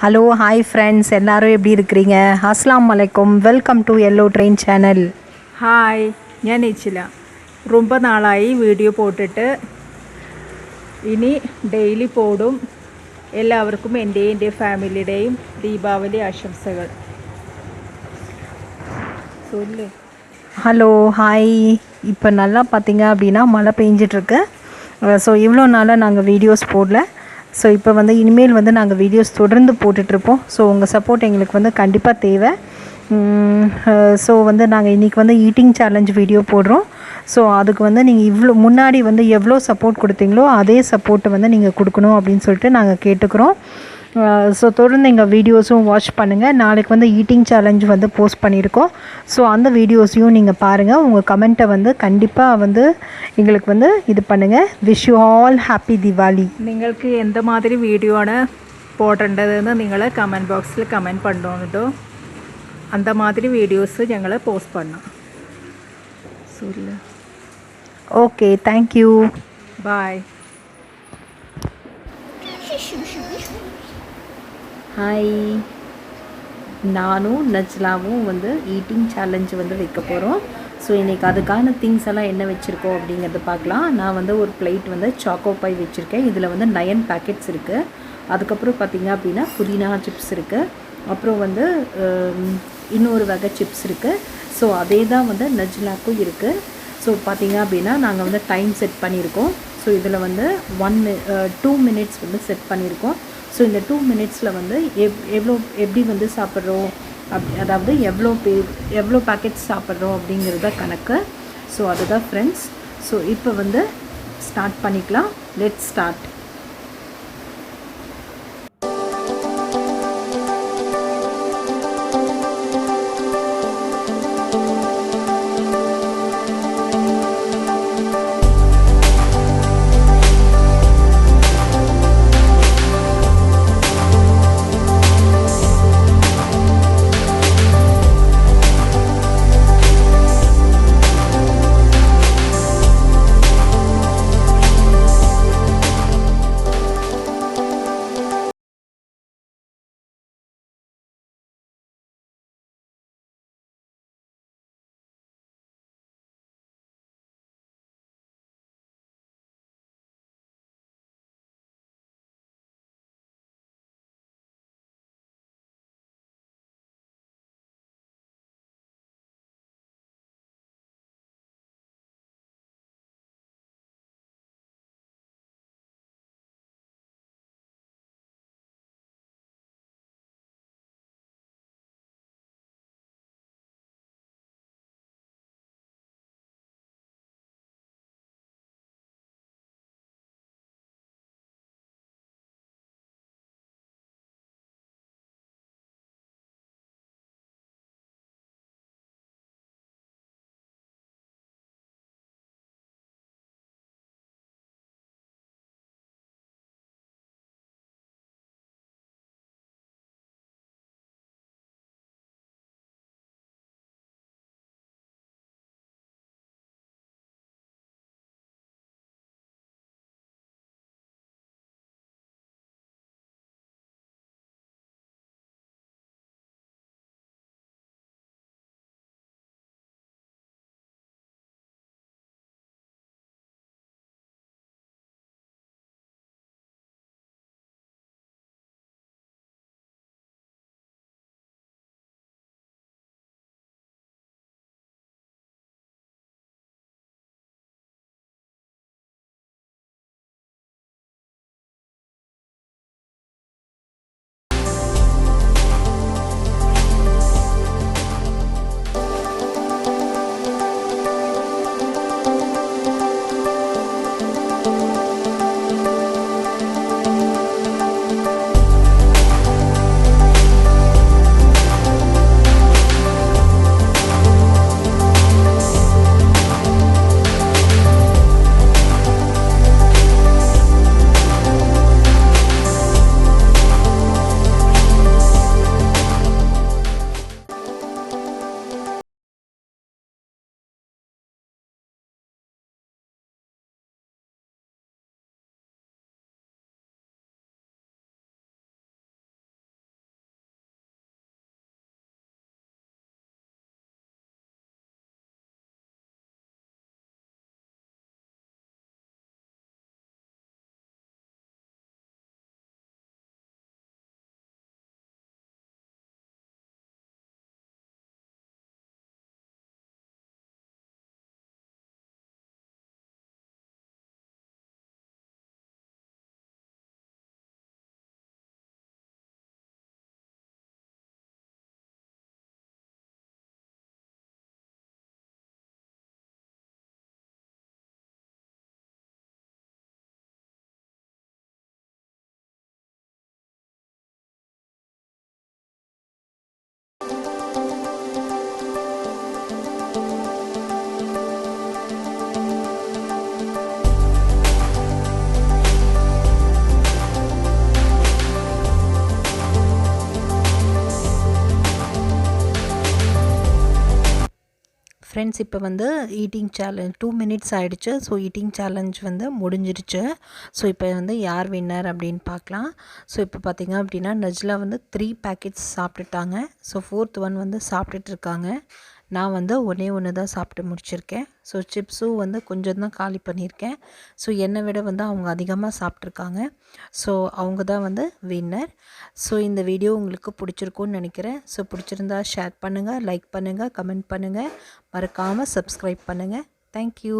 Hello hi friends, எல்லாரும் எப்படி இருக்கிறீங்க? அஸ்ஸலாமு அலைக்கும். Welcome to yellow train channel. Hi, ഞാൻ ഇച്ചില. ரொம்ப നാളായി വീഡിയോ പോട്ടിട്ട്. ഇനി ഡെയിലി പോടും. എല്ലാവർക്കും എൻ്റെയും എൻ്റെ ഫാമിലിയുടെയും ദീപാവലി ആശംസകൾ. சொல்லு. Hello hi. இப்போ நல்லா பார்த்தீங்க அப்படின்னா மழை பெஞ்சிட்ருக்கு. ஸோ இவ்வளோ நாளாக நாங்கள் வீடியோஸ் போடல. ஸோ இப்போ வந்து இனிமேல் வந்து நாங்கள் வீடியோஸ் தொடர்ந்து போட்டுட்ருப்போம். ஸோ உங்கள் சப்போர்ட் எங்களுக்கு வந்து கண்டிப்பாக தேவை. ஸோ வந்து நாங்கள் இன்றைக்கி வந்து ஈட்டிங் சேலஞ்ச் வீடியோ போடுறோம். ஸோ அதுக்கு வந்து நீங்கள் இவ்வளோ முன்னாடி வந்து எவ்வளோ சப்போர்ட் கொடுத்தீங்களோ அதே சப்போர்ட்டை வந்து நீங்கள் கொடுக்கணும் அப்படின்னு சொல்லிட்டு நாங்கள் கேட்டுக்கிறோம். ஸோ தொடர்ந்து எங்கள் வீடியோஸும் வாட்ச் பண்ணுங்கள். நாளைக்கு வந்து ஈட்டிங் சேலஞ்ச் வந்து போஸ்ட் பண்ணியிருக்கோம். ஸோ அந்த வீடியோஸையும் நீங்கள் பாருங்கள். உங்கள் கமெண்ட்டை வந்து கண்டிப்பாக வந்து எங்களுக்கு வந்து இது பண்ணுங்கள். Wish you all happy Diwali. നിങ്ങൾക്ക് എന്ത് മാതിരി വീഡിയോ ആണ് പോടേണ്ടതെന്ന് നിങ്ങൾ കമൻറ്റ് ബോക്സിൽ കമൻറ്റ് பண்ணோம் കേട്ടോ. அந்த மாதிரி வீடியோஸ் ഞങ്ങൾ போஸ்ட் பண்ணோம். சொல்லு. ஓகே, தேங்க்யூ, பாய். ஹாய். நானும் நஜ்லாவும் வந்து ஈட்டிங் சேலஞ்சு வந்து வைக்க போகிறோம். ஸோ இன்றைக்கி அதுக்கான திங்ஸ் எல்லாம் என்ன வச்சுருக்கோம் அப்படிங்கிறத பார்க்கலாம். நான் வந்து ஒரு பிளேட் வந்து சாக்கோ பை வச்சுருக்கேன். இதில் வந்து 9 பேக்கெட்ஸ் இருக்குது. அதுக்கப்புறம் பார்த்திங்க அப்படின்னா புதினா சிப்ஸ் இருக்குது. அப்புறம் வந்து இன்னொரு வகை சிப்ஸ் இருக்குது. ஸோ அதே தான் வந்து நஜ்லாக்கும் இருக்குது. ஸோ பார்த்திங்க அப்படின்னா நாங்கள் வந்து டைம் செட் பண்ணியிருக்கோம். ஸோ இதில் வந்து 2 மினிட்ஸ் வந்து செட் பண்ணியிருக்கோம். ஸோ இந்த 2 மினிட்ஸில் வந்து எப்படி வந்து சாப்பிட்றோம் அதாவது எவ்வளோ பேக்கெட்ஸ் சாப்பிட்றோம் அப்படிங்கிறத கணக்கு. ஸோ அதுதான் ஃப்ரெண்ட்ஸ். ஸோ இப்போ வந்து ஸ்டார்ட் பண்ணிக்கலாம். Let's start. ஃப்ரெண்ட்ஸ் இப்போ வந்து ஈட்டிங் சேலஞ்ச் 2 மினிட்ஸ் ஆகிடுச்சு. ஸோ ஈட்டிங் சேலஞ்ச் வந்து முடிஞ்சிருச்சு. ஸோ இப்போ வந்து யார் வின்னர் அப்படின்னு பார்க்கலாம். ஸோ இப்போ பார்த்திங்க அப்படின்னா நஜ்லா வந்து 3 பேக்கெட்ஸ் சாப்பிட்டுட்டாங்க. ஸோ 4th ஒன் வந்து சாப்பிட்டுட்ருக்காங்க. நான் வந்து ஒன்று தான் சாப்பிட்டு முடிச்சிருக்கேன். ஸோ சிப்ஸும் வந்து கொஞ்சம் தான் காலி பண்ணியிருக்கேன். ஸோ என்னை விட வந்து அவங்க அதிகமாக சாப்பிட்ருக்காங்க. ஸோ அவங்க தான் வந்து வின்னர். ஸோ இந்த வீடியோ உங்களுக்கு பிடிச்சிருக்குன்னு நினைக்கிறேன். ஸோ பிடிச்சிருந்தா ஷேர் பண்ணுங்கள், லைக் பண்ணுங்கள், கமெண்ட் பண்ணுங்கள், மறக்காமல் சப்ஸ்கிரைப் பண்ணுங்கள். தேங்க்யூ.